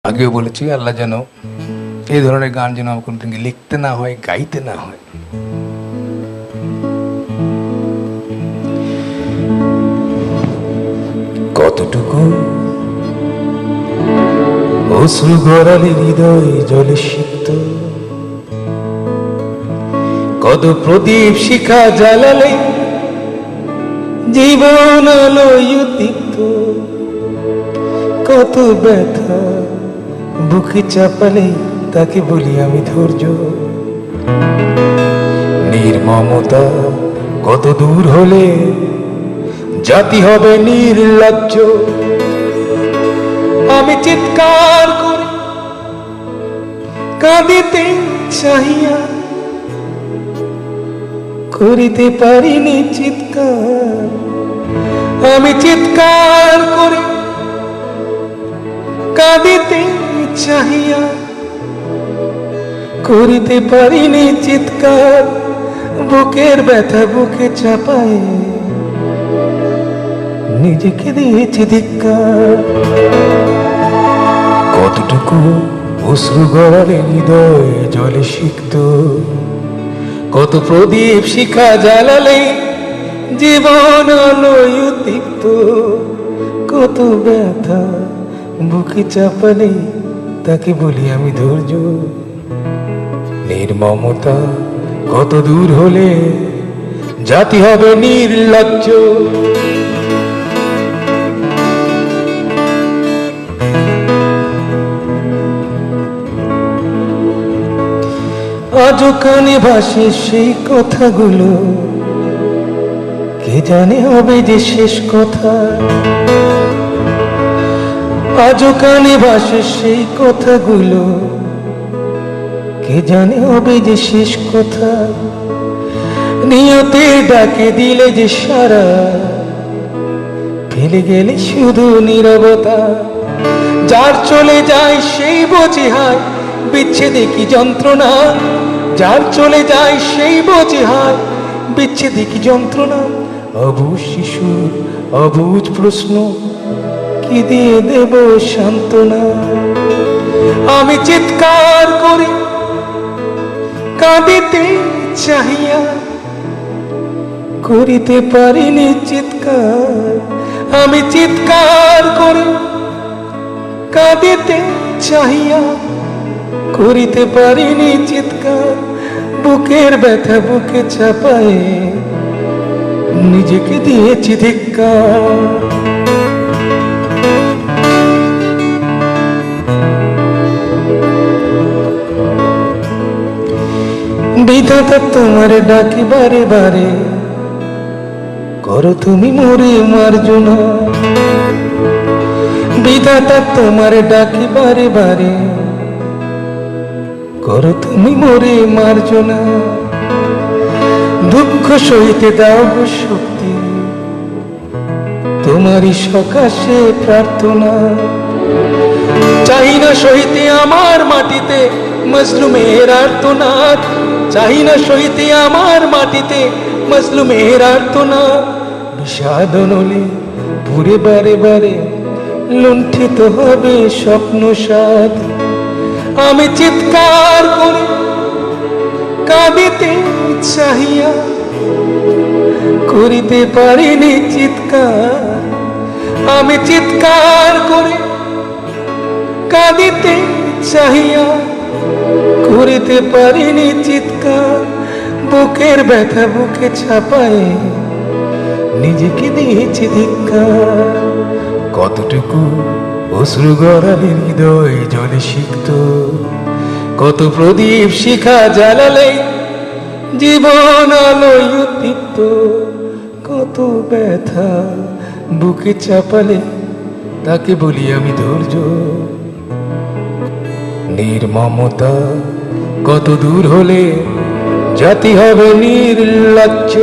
আগেও বলেছি আল্লাহ যেন এই ধরনের গান যেন আমার কোনোদিন লিখতে না হয়, গাইতে না হয়। কতটুকু অশ্রু গড়ালে হৃদয় জলে সিক্ত, কত প্রদীপ শিখা জ্বালালে জীবন আলোয় দীপ্ত, কত ব্যথা বুকে চাপালে তাকে বলি আমি ধৈর্য। নির্মমতা কত দূর হলে জাতি হবে নির্লজ্জ। আমি চিৎকার করে কাঁদিতে চাহিয়া করিতে পারিনি চিৎকার। আমি চিৎকার করে কাঁদিতে চাহিয়া করিতে পারিনি চিৎকার। বুকের ব্যথা বুকে চাপায় নিজেকে দিয়েছি ধিক্কার। কতটুকু অশ্রু গড়ালে হৃদয় জলে সিক্ত, কত প্রদীপ শিখা জ্বালালে জীবন আলোয় দীপ্ত, কত ব্যথা বুকে চাপালে তাকে বলি আমি ধৈর্য। নির্মমতা কত দূর হলে জাতি হবে নির্লজ্জ। আজও কানে ভাসে সেই কথাগুলো, কে জানে হবে যে শেষ কথা। আজও কানে ভাসে সেই কথাগুলো, কে জানে হবে যে শেষ কথা। নিয়তে ডাকে দিলে যে সারা, ফেলে গেলে শুধু নীরবতা। যার চলে যায় সেই বোঝে হায় বিচ্ছেদে কি যন্ত্রণা। যার চলে যায় সেই বোঝে হায় বিচ্ছেদে কি যন্ত্রণা। অবুঝ শিশুর অবুঝ প্রশ্ন, কি দিয়ে দেব সান্ত্বনা। আমি চিৎকার করে কাঁদিতে চাহিয়া করিতে পারিনি চিৎকার। আমি চিৎকার করে কাঁদিতে চাহিয়া করিতে পারিনি চিৎকার। বুকের ব্যথা বুকে চাপায় নিজেকে দিয়েছি ধিক্কার। বিধাতা তোমার ডাকি বারে বারে, করো তুমি মোরে মার্জনা। বিধাতা তোমার ডাকি বারে বারে, করো তুমি মোরে মার্জনা। দুঃখ সইতে দাও গো শক্তি, তোমারই সকাশে প্রার্থনা। চাই না সইতে আমার মাটিতে মজলুমের আর্তনাদ। চাই না সইতে আমার মাটিতে মজলুমের আর্তনাদ। বিষাদ নলে পুরে বারে বারে লুণ্ঠিত হবে স্বপ্ন সাদ। আমি চিৎকার করে কাঁদিতে চাহিয়া করিতে পারিনি চিৎকার। আমি চিৎকার করে কাঁদিতে চাহিয়া করিতে পারিনি চিৎকার। বুকের ব্যথা বুকে চাপায় নিজেকে দিয়েছি ধিক্কার। কতটুকু অশ্রু গড়ালে হৃদয় জলে সিক্ত, কত প্রদীপ শিখা জ্বালালে জীবন আলোয় দীপ্ত, কত ব্যথা বুকে চাপালে তাকে বলি আমি ধৈর্য। নির্মমতা কত দূর হলে জাতি হবে নির্লজ্জ।